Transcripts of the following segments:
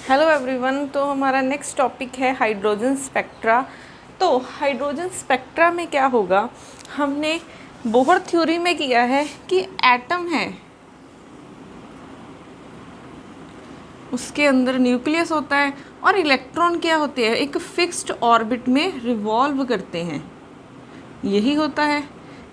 Hello everyone. तो हमारा next topic है हाइड्रोजन स्पेक्ट्रा। तो हाइड्रोजन स्पेक्ट्रा में क्या होगा, हमने बोहर थ्योरी में किया है कि एटम है, उसके अंदर न्यूक्लियस होता है और इलेक्ट्रॉन क्या होते हैं, एक फिक्स्ड ऑर्बिट में रिवॉल्व करते हैं, यही होता है।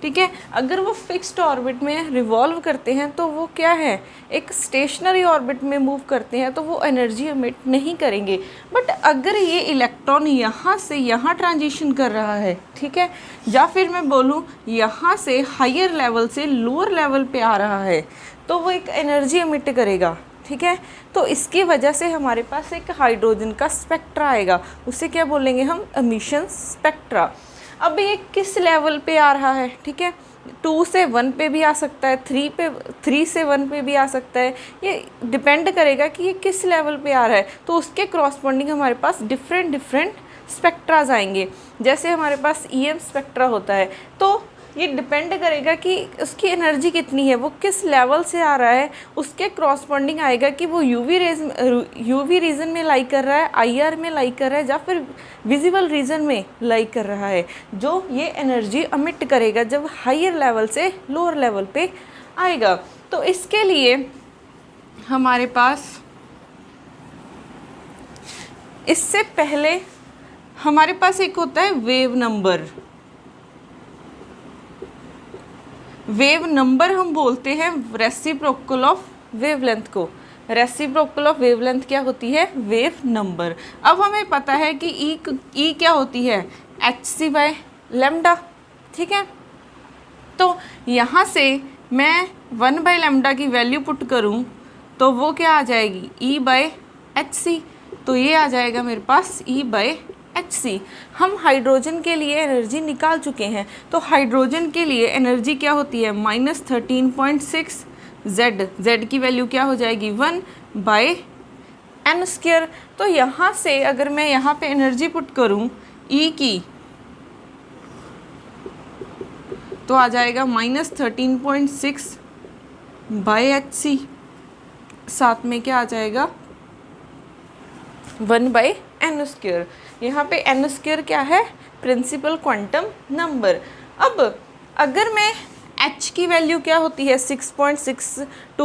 ठीक है, अगर वो फिक्स्ड ऑर्बिट में रिवॉल्व करते हैं तो वो क्या है, एक स्टेशनरी ऑर्बिट में मूव करते हैं, तो वो एनर्जी एमिट नहीं करेंगे। बट अगर ये इलेक्ट्रॉन यहाँ से यहाँ ट्रांजिशन कर रहा है, ठीक है, या फिर मैं बोलूँ यहाँ से हायर लेवल से लोअर लेवल पे आ रहा है, तो वो एक एनर्जी एमिट करेगा। ठीक है, तो इसकी वजह से हमारे पास एक हाइड्रोजन का स्पेक्ट्रा आएगा, उसे क्या बोलेंगे हम, एमिशन स्पेक्ट्रा। अब ये किस लेवल पे आ रहा है, ठीक है, 2 से 1 पे भी आ सकता है, 3 से 1 पे भी आ सकता है, ये डिपेंड करेगा कि ये किस लेवल पे आ रहा है। तो उसके क्रॉसपॉन्डिंग हमारे पास डिफरेंट स्पेक्ट्राज आएंगे। जैसे हमारे पास EM स्पेक्ट्रा होता है, तो ये डिपेंड करेगा कि उसकी एनर्जी कितनी है, वो किस लेवल से आ रहा है, उसके क्रॉसपॉन्डिंग आएगा कि वो यूवी रीजन में लाई कर रहा है, IR में लाई कर रहा है, या फिर विजिबल रीजन में लाई कर रहा है, जो ये एनर्जी अमिट करेगा जब हायर लेवल से लोअर लेवल पे आएगा। तो इसके लिए हमारे पास इससे पहले हमारे पास एक होता है वेव नंबर। वेव नंबर हम बोलते हैं रेसिप्रोकल ऑफ वेवलेंथ को। रेसिप्रोकल ऑफ वेवलेंथ क्या होती है, वेव नंबर। अब हमें पता है कि ई क्या होती है, hc/λ। ठीक है, तो यहाँ से मैं 1/λ की वैल्यू पुट करूँ तो वो क्या आ जाएगी, E/hc। तो ये आ जाएगा मेरे पास E/hc। हम हाइड्रोजन के लिए एनर्जी निकाल चुके हैं, तो हाइड्रोजन के लिए एनर्जी क्या होती है, -13.6 Z की वैल्यू क्या हो जाएगी, 1/n²। तो यहाँ से अगर मैं यहाँ पे एनर्जी पुट करूँ E की, तो आ जाएगा -13.6/hc, साथ में क्या आ जाएगा, 1/n²। यहाँ पे n² क्या है, प्रिंसिपल क्वांटम नंबर। अब अगर मैं h की वैल्यू क्या होती है, 6.626 ×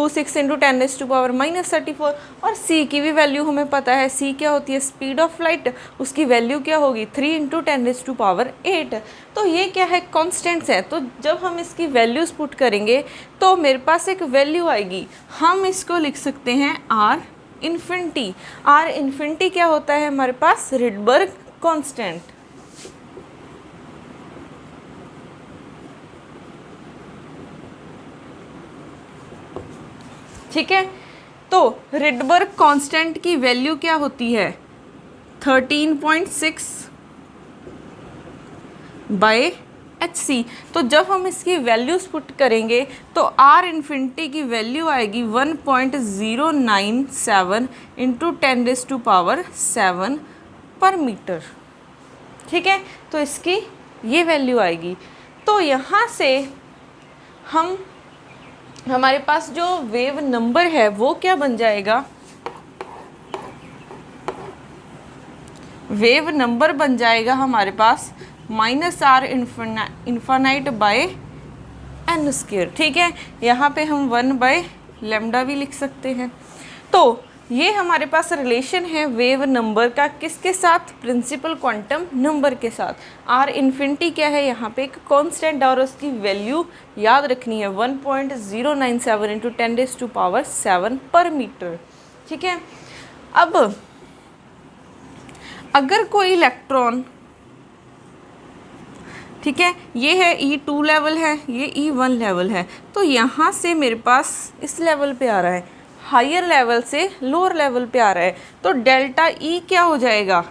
10⁻⁻34, और c की भी वैल्यू हमें पता है, c क्या होती है, स्पीड ऑफ लाइट, उसकी वैल्यू क्या होगी, 3 × 10⁸। तो ये क्या है, कॉन्स्टेंट्स है। तो जब हम इसकी वैल्यूज़ पुट करेंगे तो मेरे पास एक वैल्यू आएगी, हम इसको लिख सकते हैं R इन्फिनिटी। R इन्फिनिटी क्या होता है हमारे पास, रिडबर्ग कांस्टेंट। ठीक है, तो रिडबर्ग कांस्टेंट की वैल्यू क्या होती है, 13.6/hc। तो जब हम इसकी वैल्यूज पुट करेंगे तो R इन्फिनिटी की वैल्यू आएगी 1.097 × 10⁻⁷ पर मीटर। ठीक है, तो इसकी ये वैल्यू आएगी। तो यहाँ से हमारे पास जो वेव नंबर है वो क्या बन जाएगा, वेव नंबर बन जाएगा हमारे पास -R ∞/n²। ठीक है, यहाँ पे हम 1/λ भी लिख सकते हैं। तो ये हमारे पास रिलेशन है वेव नंबर का, किसके साथ, प्रिंसिपल क्वांटम नंबर के साथ। R इन्फिनिटी क्या है, यहाँ पे एक कांस्टेंट, और उसकी वैल्यू याद रखनी है 1.097 × 10⁻⁷ पर मीटर। ठीक है, अब अगर कोई इलेक्ट्रॉन, ठीक है, ये है E2 लेवल है, ये E1 लेवल है, तो यहाँ से मेरे पास इस लेवल पे आ रहा है, हायर लेवल से लोअर लेवल पे आ रहा है, तो डेल्टा E क्या हो जाएगा,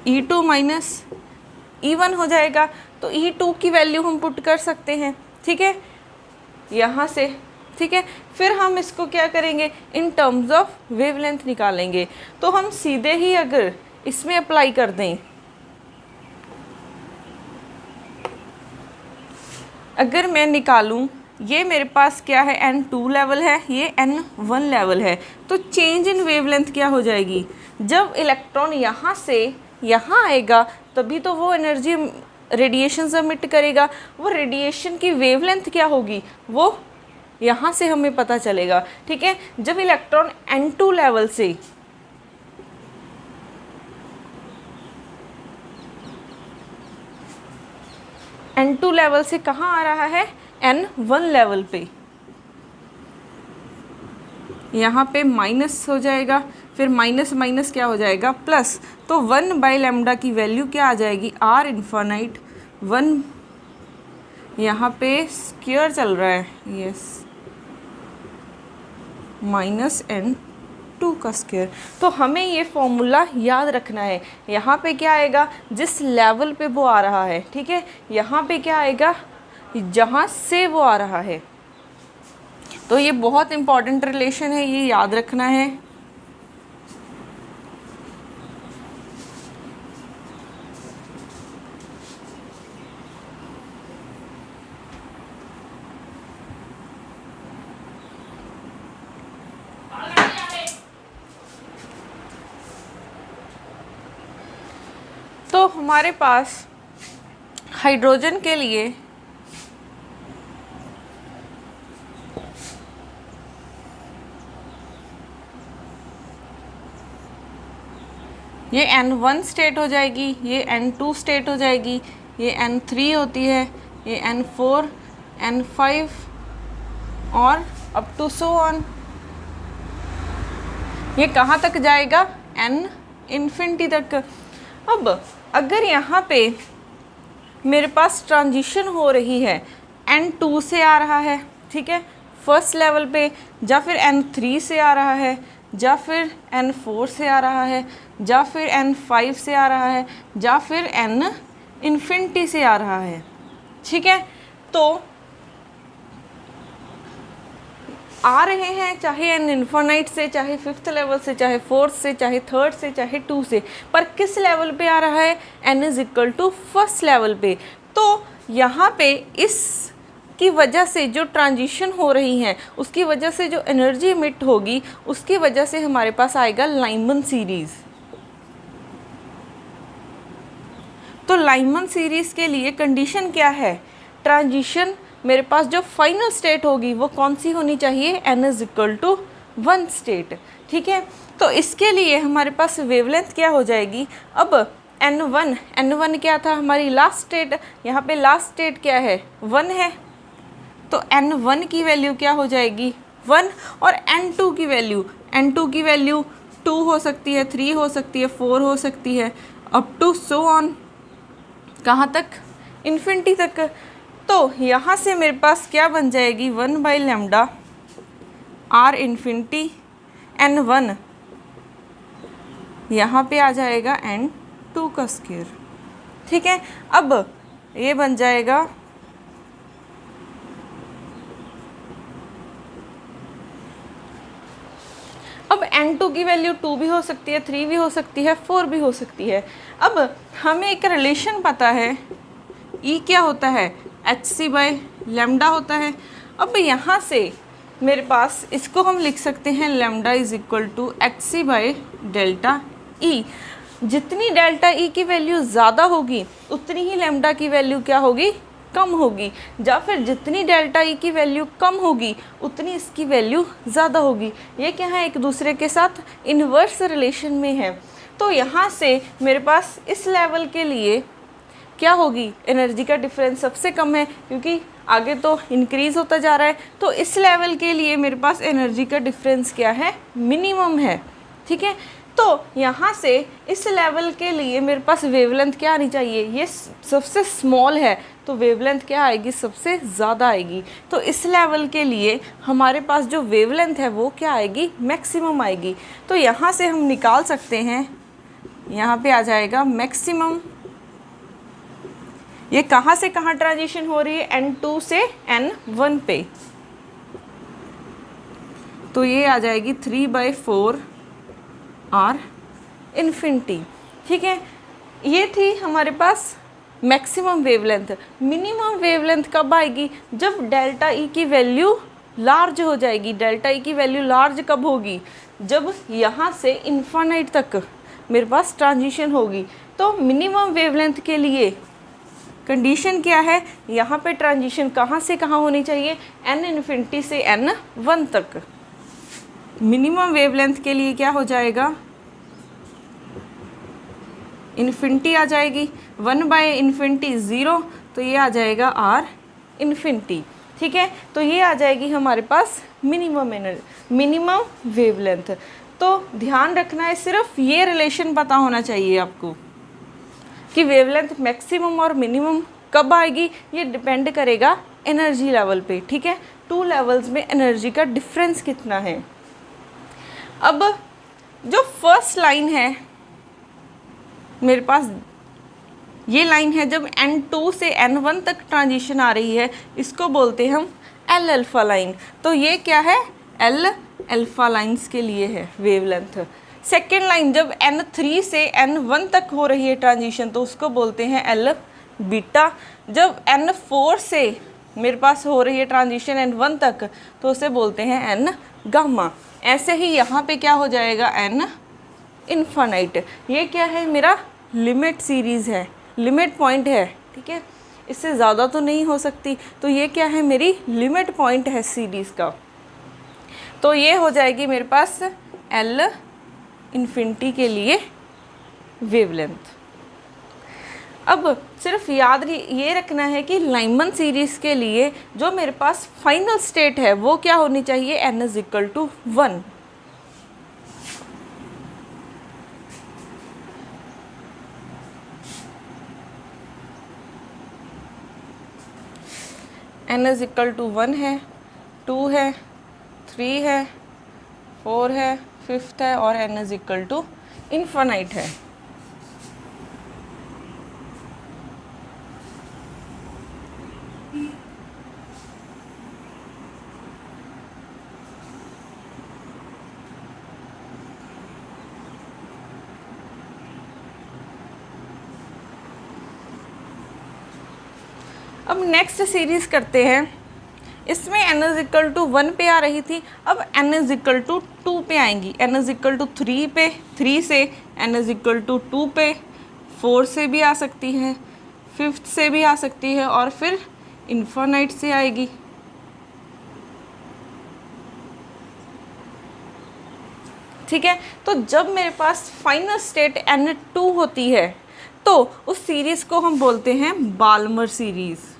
E2 - E1 हो जाएगा। तो E2 की वैल्यू हम पुट कर सकते हैं, ठीक है, यहाँ से। ठीक है, फिर हम इसको क्या करेंगे, इन टर्म्स ऑफ वेवलेंथ निकालेंगे। तो हम सीधे ही अगर इसमें अप्लाई कर दें, अगर मैं निकालूं ये मेरे पास क्या है, N2 लेवल है, ये N1 लेवल है। तो चेंज इन वेवलेंथ क्या हो जाएगी, जब इलेक्ट्रॉन यहाँ से यहाँ आएगा तभी तो वो एनर्जी रेडिएशन सबमिट करेगा। वो रेडिएशन की वेवलेंथ क्या होगी वो यहाँ से हमें पता चलेगा, ठीक है। जब इलेक्ट्रॉन N2 लेवल से N2 लेवल से कहाँ आ रहा है, N1 लेवल पे, यहाँ पे माइनस हो जाएगा, फिर माइनस माइनस क्या हो जाएगा प्लस। तो 1/λ की वैल्यू क्या आ जाएगी, R इन्फानाइट 1, यहाँ पे स्क्वायर चल रहा है, यस, -N2 का स्क्वायर। तो हमें ये फॉर्मूला याद रखना है। यहाँ पे क्या आएगा, जिस लेवल पे वो आ रहा है, ठीक है, यहाँ पे क्या आएगा, जहाँ से वो आ रहा है। तो ये बहुत इम्पॉर्टेंट रिलेशन है, ये याद रखना है। तो हमारे पास हाइड्रोजन के लिए ये N1 स्टेट हो जाएगी, ये N2 स्टेट हो जाएगी, ये N3 होती है, ये N4, N5 और अप टू सो ऑन। ये कहाँ तक जाएगा, N इन्फिनिटी तक। अब अगर यहाँ पे मेरे पास ट्रांजिशन हो रही है, N2 से आ रहा है, ठीक है, फर्स्ट लेवल पे, या फिर N3 से आ रहा है, या फिर N4 से आ रहा है, या फिर N5 से आ रहा है, या फिर N इन्फिनिटी से आ रहा है, ठीक है। तो आ रहे हैं चाहे N इन्फिनाइट से, चाहे फिफ्थ लेवल से, चाहे फोर्थ से, चाहे थर्ड से, चाहे 2 से, पर किस लेवल पे आ रहा है, N is equal to first level पे। तो यहाँ पे इस की वजह से जो ट्रांजिशन हो रही है, उसकी वजह से जो एनर्जी इमिट होगी, उसकी वजह से हमारे पास आएगा लाइमन सीरीज़। तो लाइमन सीरीज़ के लिए कंडीशन क्या है, ट्रांजिशन मेरे पास जो फाइनल स्टेट होगी वो कौन सी होनी चाहिए, N is equal to 1 state, ठीक है। तो इसके लिए हमारे पास वेवलेंथ क्या हो जाएगी, अब N1 क्या था, हमारी लास्ट स्टेट, यहाँ पे लास्ट स्टेट क्या है, 1 है। तो N1 की वैल्यू क्या हो जाएगी, 1, और N2 की वैल्यू 2 हो सकती है, 3 हो सकती है, 4 हो सकती है, अप टू सो ऑन, कहाँ तक, इन्फिनिटी तक। तो यहाँ से मेरे पास क्या बन जाएगी, 1/λ R इन्फिनिटी N1, यहाँ पे आ जाएगा N2 का स्क्वायर, ठीक है। अब ये बन जाएगा अब N2 की वैल्यू 2 भी हो सकती है, 3 भी हो सकती है, 4 भी हो सकती है। अब हमें एक रिलेशन पता है, E क्या होता है, hc/λ होता है। अब यहाँ से मेरे पास इसको हम लिख सकते हैं λ इज इक्वल टू hc/ΔE। जितनी डेल्टा E की वैल्यू ज़्यादा होगी उतनी ही लैम्डा की वैल्यू क्या होगी, कम होगी, या फिर जितनी डेल्टा E की वैल्यू कम होगी उतनी इसकी वैल्यू ज़्यादा होगी। ये क्या है, एक दूसरे के साथ इन्वर्स रिलेशन में है। तो यहाँ से मेरे पास इस लेवल के लिए क्या होगी, एनर्जी का डिफरेंस सबसे कम है, क्योंकि आगे तो इंक्रीज़ होता जा रहा है। तो इस लेवल के लिए मेरे पास एनर्जी का डिफरेंस क्या है, मिनिमम है, ठीक है। तो यहाँ से इस लेवल के लिए मेरे पास वेवलेंथ क्या आनी चाहिए, ये सबसे स्मॉल है तो वेवलेंथ क्या आएगी, सबसे ज़्यादा आएगी। तो इस लेवल के लिए हमारे पास जो वेवलेंथ है वो क्या आएगी, मैक्सिमम आएगी। तो यहाँ से हम निकाल सकते हैं, यहाँ पे आ जाएगा मैक्सिमम। ये कहाँ से कहाँ ट्रांजिशन हो रही है, N2 से N1 पे। तो ये आ जाएगी 3/4 R इन्फिनिटी, ठीक है। ये थी हमारे पास मैक्सिमम वेवलेंथ। मिनिमम वेवलेंथ कब आएगी? जब डेल्टा ई की वैल्यू लार्ज हो जाएगी। डेल्टा ई की वैल्यू लार्ज कब होगी? जब यहाँ से इन्फानाइट तक मेरे पास ट्रांजिशन होगी। तो मिनिमम वेवलेंथ के लिए कंडीशन क्या है? यहाँ पे ट्रांजिशन कहाँ से कहाँ होनी चाहिए? n इन्फिनिटी से n1 तक। मिनिमम वेवलेंथ के लिए क्या हो जाएगा? इन्फिनिटी आ जाएगी, 1/∞ 0, तो ये आ जाएगा r इन्फिनिटी। ठीक है, तो ये आ जाएगी हमारे पास मिनिमम वेवलेंथ। तो ध्यान रखना है, सिर्फ ये रिलेशन पता होना चाहिए आपको कि वेवलेंथ मैक्सिमम और मिनिमम कब आएगी। ये डिपेंड करेगा एनर्जी लेवल पे। ठीक है, 2 लेवल्स में एनर्जी का डिफरेंस कितना है। अब जो फर्स्ट लाइन है मेरे पास, ये लाइन है जब n2 से n1 तक ट्रांजिशन आ रही है, इसको बोलते हैं हम L अल्फ़ा लाइन। तो ये क्या है? L अल्फ़ा लाइन्स के लिए है वेवलेंथ। सेकेंड लाइन जब n3 से n1 तक हो रही है ट्रांजिशन, तो उसको बोलते हैं L बीटा। जब n4 से मेरे पास हो रही है ट्रांजिशन n1 तक, तो उसे बोलते हैं n गामा। ऐसे ही यहाँ पे क्या हो जाएगा? n infinite. ये क्या है? मेरा लिमिट सीरीज़ है, लिमिट पॉइंट है। ठीक है, इससे ज़्यादा तो नहीं हो सकती। तो ये क्या है? मेरी लिमिट पॉइंट है सीरीज़ का। तो ये हो जाएगी मेरे पास L इन्फिनिटी के लिए वेवलेंथ। अब सिर्फ याद ये रखना है कि लाइमन सीरीज़ के लिए जो मेरे पास फाइनल स्टेट है वो क्या होनी चाहिए? n = 1। n = 1 है, 2 है, 3 है, 4 है, 5th है और n = इन्फानाइट है। अब नेक्स्ट सीरीज़ करते हैं। इसमें n = 1 पे आ रही थी, अब n = 2 पे आएंगी। n = 3 पे, 3 से n = 2 पे, 4 से भी आ सकती है, 5th से भी आ सकती है और फिर इन्फानाइट से आएगी। ठीक है, तो जब मेरे पास फाइनल स्टेट n2 होती है तो उस सीरीज़ को हम बोलते हैं बाल्मर सीरीज़।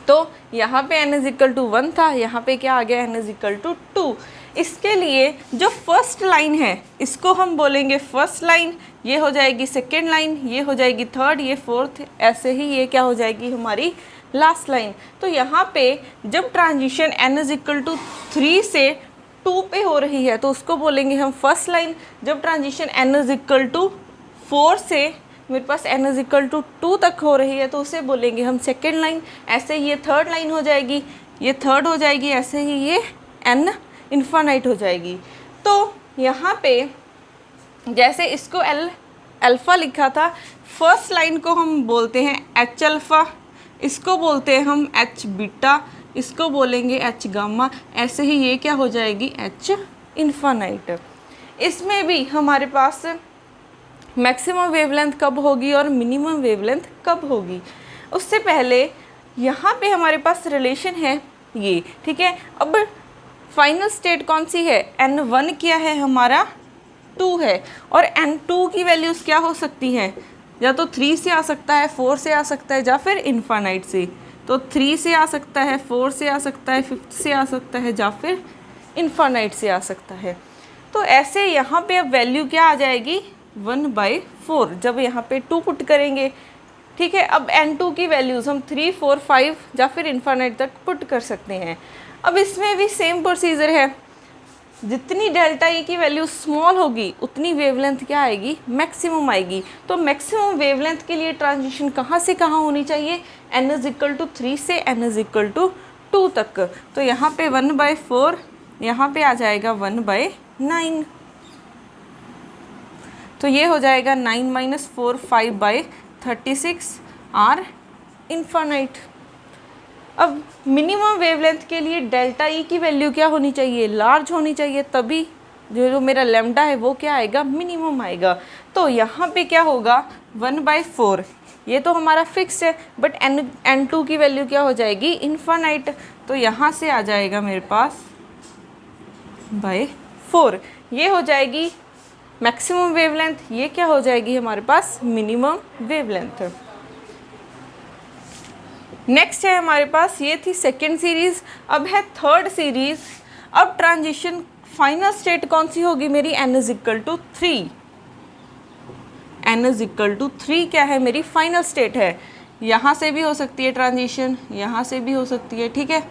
तो यहाँ पे n = 1 था, यहाँ पे क्या आ गया? n = 2। इसके लिए जो फर्स्ट लाइन है इसको हम बोलेंगे फर्स्ट लाइन, ये हो जाएगी सेकेंड लाइन, ये हो जाएगी थर्ड, ये फोर्थ, ऐसे ही ये क्या हो जाएगी? हमारी लास्ट लाइन। तो यहाँ पे जब ट्रांजिशन n = 3 से 2 पे हो रही है तो उसको बोलेंगे हम फर्स्ट लाइन। जब ट्रांजिशन n = 4 से मेरे पास n = 2 तक हो रही है तो उसे बोलेंगे हम सेकेंड लाइन। ऐसे ही ये थर्ड लाइन हो जाएगी, ये थर्ड हो जाएगी, ऐसे ही ये n इन्फानाइट हो जाएगी। तो यहाँ पे जैसे इसको L अल्फ़ा लिखा था, फर्स्ट लाइन को हम बोलते हैं H अल्फ़ा, इसको बोलते हैं हम H बीटा, इसको बोलेंगे H गामा। ऐसे ही ये क्या हो जाएगी? H infinite. इसमें भी हमारे पास मैक्सिमम वेवलेंथ कब होगी और मिनिमम वेवलेंथ कब होगी, उससे पहले यहाँ पे हमारे पास रिलेशन है ये। ठीक है, अब फाइनल स्टेट कौन सी है? n1 क्या है हमारा? 2 है। और n2 की वैल्यूज़ क्या हो सकती हैं? या तो 3 से आ सकता है, 4 से आ सकता है, या फिर इन्फानाइट से। तो 3 से आ सकता है, 4 से आ सकता है, 5th से आ सकता है, या फिर इन्फानाइट से आ सकता है। तो ऐसे यहाँ पे अब वैल्यू क्या आ जाएगी? 1/4 जब यहाँ पे 2 पुट करेंगे। ठीक है, अब n2 की वैल्यूज़ हम 3, 4, 5 या फिर इन्फानाइट तक पुट कर सकते हैं। अब इसमें भी सेम प्रोसीजर है, जितनी डेल्टा ई की वैल्यू स्मॉल होगी उतनी वेवलेंथ क्या आएगी? मैक्सिमम आएगी। तो मैक्सिमम वेवलेंथ के लिए ट्रांजिशन कहाँ से कहाँ होनी चाहिए? n = 3 से n = 2 तक। तो यहाँ पे 1/4, यहाँ पे आ जाएगा 1/9। तो ये हो जाएगा 9 - 4 5/36 आर इन्फानाइट। अब मिनिमम वेवलेंथ के लिए डेल्टा ई की वैल्यू क्या होनी चाहिए, लार्ज होनी चाहिए, तभी जो मेरा लैम्डा है वो क्या आएगा, मिनिमम आएगा। तो यहाँ पे क्या होगा 1/4, ये तो हमारा फिक्स है, बट n2 की वैल्यू क्या हो जाएगी, इन्फानाइट। तो यहाँ से आ जाएगा मेरे पास /4, ये हो जाएगी मैक्सिमम वेवलेंथ, ये क्या हो जाएगी हमारे पास मिनिमम वेवलेंथ। नेक्स्ट है हमारे पास, ये थी सेकेंड सीरीज, अब है थर्ड सीरीज। अब ट्रांजिशन फाइनल स्टेट कौन सी होगी मेरी, n=3। n=3 क्या है मेरी फाइनल स्टेट है। यहाँ से भी हो सकती है ट्रांजिशन, यहाँ से भी हो सकती है, ठीक है।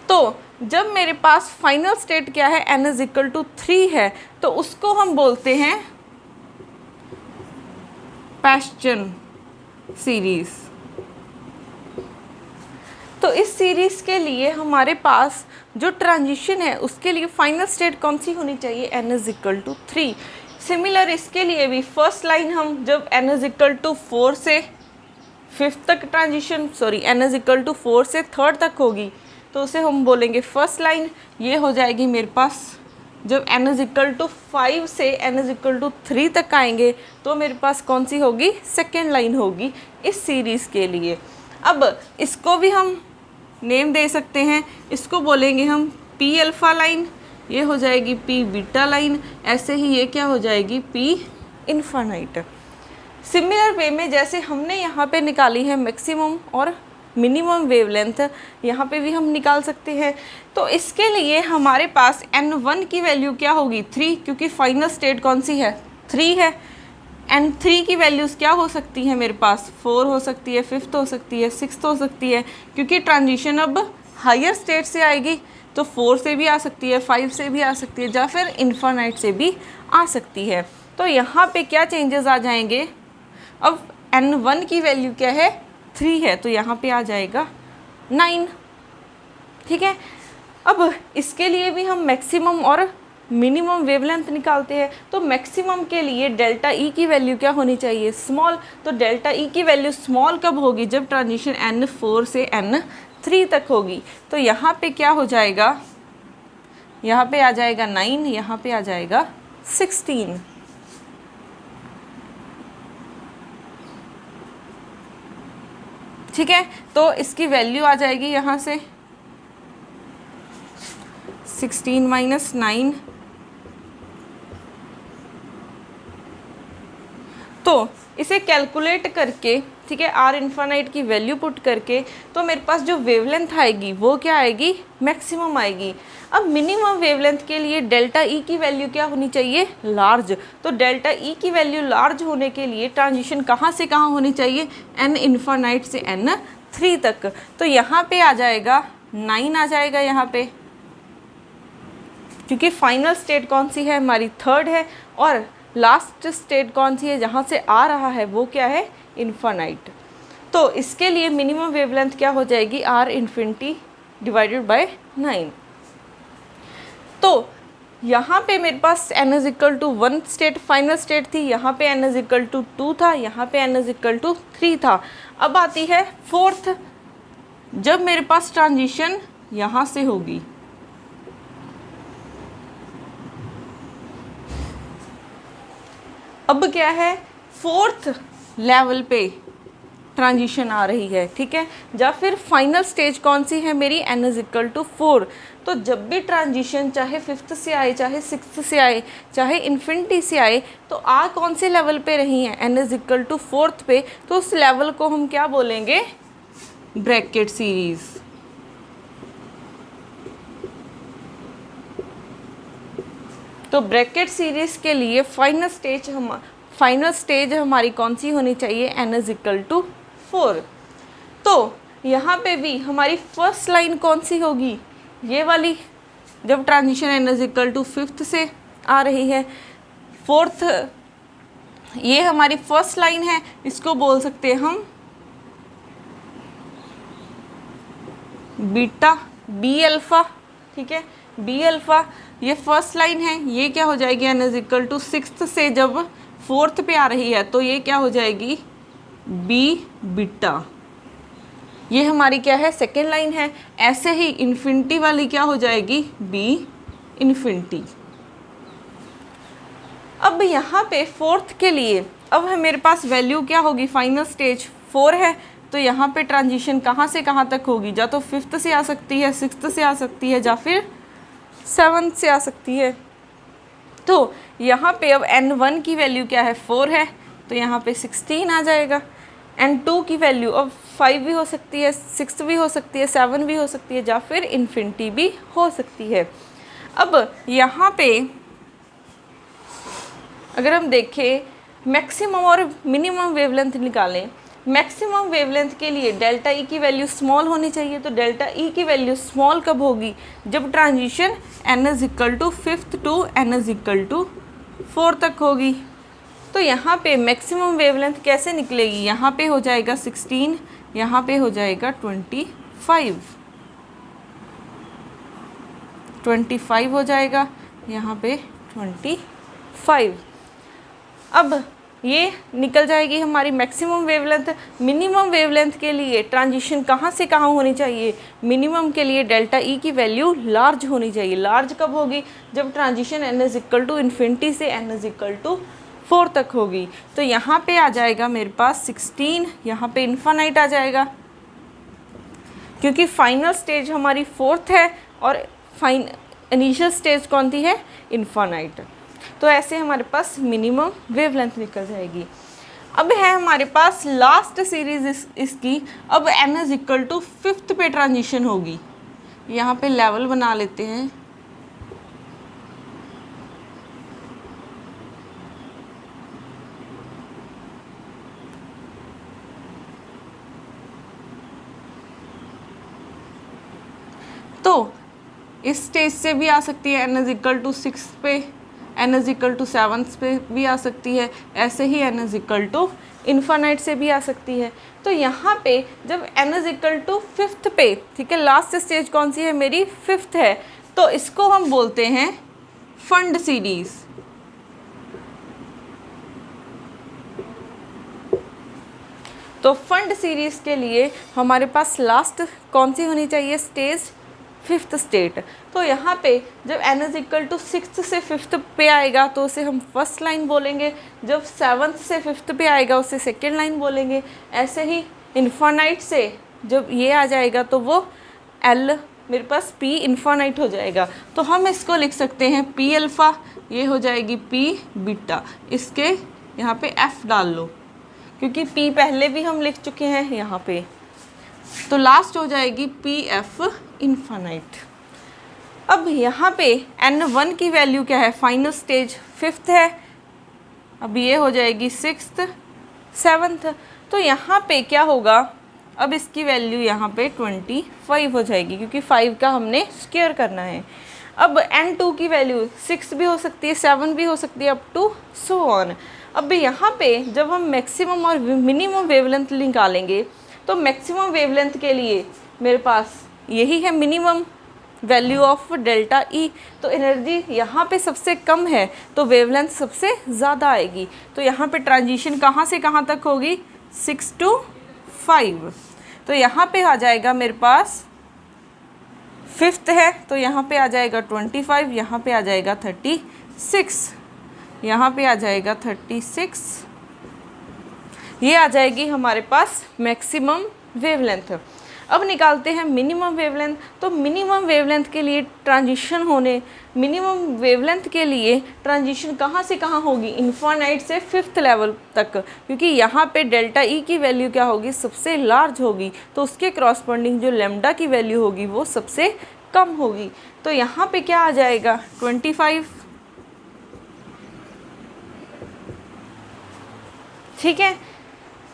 तो जब मेरे पास फाइनल स्टेट क्या है, n=3 है, तो उसको हम बोलते हैं पैस्चन सीरीज। तो इस सीरीज के लिए हमारे पास जो ट्रांजिशन है उसके लिए फाइनल स्टेट कौन सी होनी चाहिए, n=3। सिमिलर इसके लिए भी फर्स्ट लाइन हम जब n=4 से 5th तक ट्रांजिशन, सॉरी n=4 से 3rd तक होगी, तो उसे हम बोलेंगे फर्स्ट लाइन। ये हो जाएगी मेरे पास जब n=5 से n=3 तक आएंगे तो मेरे पास कौन सी होगी, सेकेंड लाइन होगी इस सीरीज़ के लिए। अब इसको भी हम नेम दे सकते हैं, इसको बोलेंगे हम p अल्फ़ा लाइन, ये हो जाएगी p बीटा लाइन, ऐसे ही ये क्या हो जाएगी p इन्फानाइट। सिमिलर वे में जैसे हमने यहाँ पे निकाली है मैक्सिमम और मिनिमम वेवलेंथ, यहाँ पे भी हम निकाल सकते हैं। तो इसके लिए हमारे पास n1 की वैल्यू क्या होगी, 3, क्योंकि फाइनल स्टेट कौन सी है, 3 है। n3 की वैल्यूज़ क्या हो सकती है मेरे पास, 4 हो सकती है, 5th हो सकती है, 6th हो सकती है, क्योंकि ट्रांजिशन अब हायर स्टेट से आएगी, तो 4 से भी आ सकती है, 5 से भी आ सकती है, या फिर इन्फानाइट से भी आ सकती है। तो यहाँ पे क्या चेंजेस आ जाएंगे, अब n1 की वैल्यू क्या है, 3 है, तो यहाँ पे आ जाएगा 9, ठीक है। अब इसके लिए भी हम मैक्सिमम और मिनिमम वेवलेंथ निकालते हैं। तो मैक्सिमम के लिए डेल्टा ई की वैल्यू क्या होनी चाहिए, स्मॉल। तो डेल्टा ई की वैल्यू स्मॉल कब होगी, जब ट्रांजिशन n4 से n3 तक होगी। तो यहाँ पे क्या हो जाएगा, यहाँ पे आ जाएगा 9, यहाँ पे आ जाएगा 16। ठीक है, तो इसकी वैल्यू आ जाएगी यहाँ से 16 - 9। तो इसे कैलकुलेट करके, ठीक है, आर इन्फानाइट की वैल्यू पुट करके, तो मेरे पास जो वेवलेंथ आएगी वो क्या आएगी, मैक्सिमम आएगी। अब मिनिमम वेवलेंथ के लिए डेल्टा ई की वैल्यू क्या होनी चाहिए, लार्ज। तो डेल्टा ई की वैल्यू लार्ज होने के लिए ट्रांजिशन कहाँ से कहाँ होनी चाहिए, n इन्फानाइट से n3 तक। तो यहाँ पे आ जाएगा 9 आ जाएगा यहाँ पे, क्योंकि फाइनल स्टेट कौन सी है हमारी, 3rd है, और लास्ट स्टेट कौन सी है जहाँ से आ रहा है वो क्या है, इन्फानाइट। तो इसके लिए मिनिमम वेवलेंथ क्या हो जाएगी, r इन्फिनिटी डिवाइडेड बाय 9। तो यहाँ पे मेरे पास n=1 स्टेट फाइनल स्टेट थी, यहाँ पे n=2 था, यहाँ पे n=3 था। अब आती है 4th, जब मेरे पास ट्रांजिशन यहाँ से होगी, अब क्या है 4th लेवल पे ट्रांजिशन आ रही है, ठीक है। या फिर फाइनल स्टेज कौन सी है मेरी, n=4। तो जब भी ट्रांजिशन चाहे 5th से आए, चाहे 6th से आए, चाहे इन्फिनिटी से आए, तो आ कौन से लेवल पे रही हैं, n=4th पे, तो उस लेवल को हम क्या बोलेंगे, ब्रैकेट सीरीज। तो ब्रैकेट सीरीज के लिए फाइनल स्टेज हमारी कौन सी होनी चाहिए, n=4। तो यहाँ पे भी हमारी फर्स्ट लाइन कौन सी होगी, ये वाली, जब ट्रांजिशन n=5th से आ रही है। 4th ये हमारी फर्स्ट लाइन है, इसको बोल सकते हैं हम बीटा, b अल्फ़ा, ठीक है, b अल्फ़ा। ये फर्स्ट लाइन है, ये क्या हो जाएगी n is equal to 6th से जब 4th पे आ रही है तो ये क्या हो जाएगी b बीटा। ये हमारी क्या है सेकेंड लाइन है। ऐसे ही इन्फिनिटी वाली क्या हो जाएगी b इन्फिनिटी। अब यहाँ पे 4th के लिए अब है मेरे पास वैल्यू क्या होगी, फाइनल स्टेज 4 है, तो यहाँ पे ट्रांजिशन कहाँ से कहाँ तक होगी, या तो 5th से आ सकती है, 6th से आ सकती है, या फिर 7th से आ सकती है। तो यहाँ पे अब n1 की वैल्यू क्या है 4 है, तो यहाँ पे 16 आ जाएगा। n2 की वैल्यू अब 5 भी हो सकती है, 6 भी हो सकती है, 7 भी हो सकती है, या फिर इन्फिनिटी भी हो सकती है। अब यहाँ पे अगर हम देखें मैक्सिमम और मिनिमम वेवलेंथ निकालें, मैक्सिमम वेवलेंथ के लिए डेल्टा ई की वैल्यू स्मॉल होनी चाहिए। तो डेल्टा ई की वैल्यू स्मॉल कब होगी, जब transition n is equal to 5th to n is equal to 4 तक होगी। तो यहाँ पे मैक्सिमम वेवलेंथ कैसे निकलेगी, यहाँ पे हो जाएगा 16, यहाँ पे हो जाएगा 25 हो जाएगा, यहाँ पे 25। अब ये निकल जाएगी हमारी मैक्सिमम वेवलेंथ। मिनिमम वेवलेंथ के लिए ट्रांजिशन कहाँ से कहाँ होनी चाहिए, मिनिमम के लिए डेल्टा ई की वैल्यू लार्ज होनी चाहिए। लार्ज कब होगी, जब transition n is equal to infinity से n इज इक्वल टू 4 तक होगी। तो यहाँ पे आ जाएगा मेरे पास 16, यहाँ पे इन्फानाइट आ जाएगा, क्योंकि फाइनल स्टेज हमारी 4th है और इनिशियल स्टेज कौन सी है, इन्फानाइट। तो ऐसे हमारे पास मिनिमम वेवलेंथ निकल जाएगी। अब है हमारे पास लास्ट सीरीज इसकी, अब n is equal to 5th पे ट्रांजिशन होगी। यहाँ पे लेवल बना लेते हैं, तो इस स्टेज से भी आ सकती है n इज इक्वल टू 6 पे, n इज इक्वल टू 7 पे भी आ सकती है, ऐसे ही n is equal to infinite से भी आ सकती है। तो यहाँ पे जब n is equal to 5th पे, ठीक है, लास्ट स्टेज कौन सी है मेरी 5th है, तो इसको हम बोलते हैं फंड सीरीज। तो फंड सीरीज के लिए हमारे पास लास्ट कौन सी होनी चाहिए स्टेज, 5th स्टेट। तो यहाँ पे जब n is equal to 6th से 5th पे आएगा तो उसे हम फर्स्ट लाइन बोलेंगे, जब 7th से 5th पे आएगा उसे सेकेंड लाइन बोलेंगे। ऐसे ही इन्फानाइट से जब ये आ जाएगा तो वो L मेरे पास P इन्फानाइट हो जाएगा। तो हम इसको लिख सकते हैं P अल्फ़ा, ये हो जाएगी P बीटा। इसके यहाँ पे F डाल लो, क्योंकि P पहले भी हम लिख चुके हैं यहाँ पे। तो लास्ट हो जाएगी PF इन्फानाइट। अब यहाँ पे n1 की वैल्यू क्या है, फाइनल स्टेज 5th है, अब ये हो जाएगी 6th 7th। तो यहाँ पे क्या होगा, अब इसकी वैल्यू यहाँ पे 25 हो जाएगी, क्योंकि 5 का हमने स्क्वायर करना है। अब n2 की वैल्यू 6 भी हो सकती है, 7 भी हो सकती है, अप टू सो ऑन। अब यहाँ पे जब हम मैक्सिमम और मिनिमम वेवलेंथ निकालेंगे तो मैक्सिमम वेवलेंथ के लिए मेरे पास यही है minimum value of delta E. तो एनर्जी यहाँ पे सबसे कम है तो वेवलेंथ सबसे ज़्यादा आएगी। तो यहाँ पे ट्रांजिशन कहाँ से कहाँ तक होगी, 6 to 5। तो यहाँ पे आ जाएगा मेरे पास 5th है, तो यहाँ पे आ जाएगा 25, यहाँ पे आ जाएगा 36, यहाँ पे आ जाएगा 36, ये आ जाएगी हमारे पास मैक्सिमम वेवलेंथ। अब निकालते हैं मिनिमम वेवलेंथ। तो मिनिमम वेवलेंथ के लिए ट्रांजिशन होने, मिनिमम वेवलेंथ के लिए ट्रांजिशन कहाँ से कहाँ होगी, इन्फानाइट से 5th लेवल तक, क्योंकि यहाँ पे डेल्टा ई की वैल्यू क्या होगी, सबसे लार्ज होगी, तो उसके क्रॉसपोंडिंग जो लेमडा की वैल्यू होगी वो सबसे कम होगी। तो यहाँ पे क्या आ जाएगा 25, ठीक है।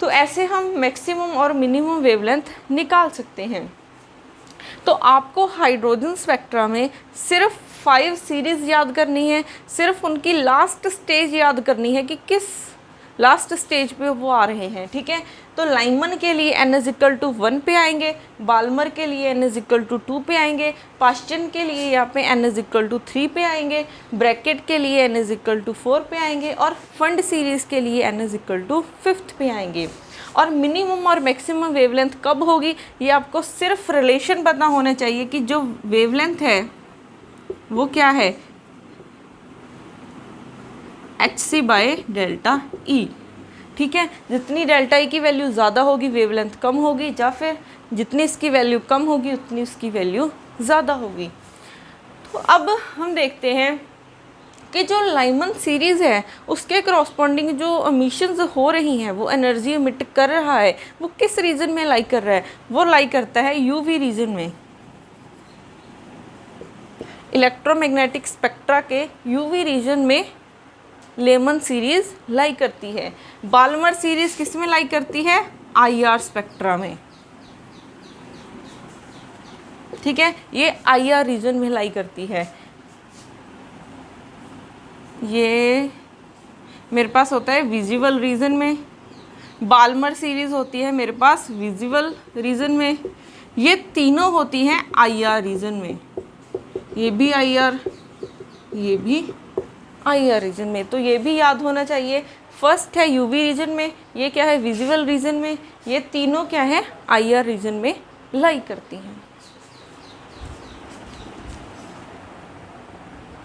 तो ऐसे हम मैक्सिमम और मिनिमम वेवलेंथ निकाल सकते हैं। तो आपको हाइड्रोजन स्पेक्ट्रा में सिर्फ 5 सीरीज़ याद करनी है, सिर्फ उनकी लास्ट स्टेज याद करनी है कि किस लास्ट स्टेज पे वो आ रहे हैं, ठीक है। तो लाइमन के लिए n इज इक्वल टू 1 पे आएंगे, बाल्मर के लिए n इज इक्वल टू 2 पे आएंगे, पास्चन के लिए यहाँ पे n इज इक्वल टू 3 पे आएंगे, ब्रैकेट के लिए n इज इक्वल टू 4 पे आएंगे और फंड सीरीज़ के लिए n is equal to 5th पे आएंगे। और मिनिमम और मैक्सिमम वेवलेंथ कब होगी, ये आपको सिर्फ रिलेशन पता होना चाहिए कि जो वेवलेंथ है वो क्या है, hc बाय डेल्टा ई। ठीक है, जितनी डेल्टा ई की वैल्यू ज़्यादा होगी वेवलेंथ कम होगी, या फिर जितनी इसकी वैल्यू कम होगी उतनी उसकी वैल्यू ज़्यादा होगी। तो अब हम देखते हैं कि जो लाइमन सीरीज़ है उसके करस्पॉन्डिंग जो एमिशंस हो रही हैं, वो एनर्जी एमिट कर रहा है, वो किस रीजन में लाई कर रहा है, वो लाई करता है यूवी रीजन में। इलेक्ट्रोमैग्नेटिक स्पेक्ट्रा के यूवी रीजन में लेमन सीरीज़ लाई करती है। बाल्मर सीरीज़ किस में लाई करती है, आईआर स्पेक्ट्रा में। ठीक है, ये आईआर रीजन में लाई करती है। ये मेरे पास होता है विजिबल रीजन में, बाल्मर सीरीज़ होती है मेरे पास विजिबल रीजन में, ये तीनों होती हैं आईआर रीजन में, ये भी आईआर, ये भी आईआर रीजन में। तो ये भी याद होना चाहिए, फर्स्ट है यूवी रीजन में, ये क्या है विजिबल रीजन में, ये तीनों क्या है आईआर रीजन में लाई करती हैं।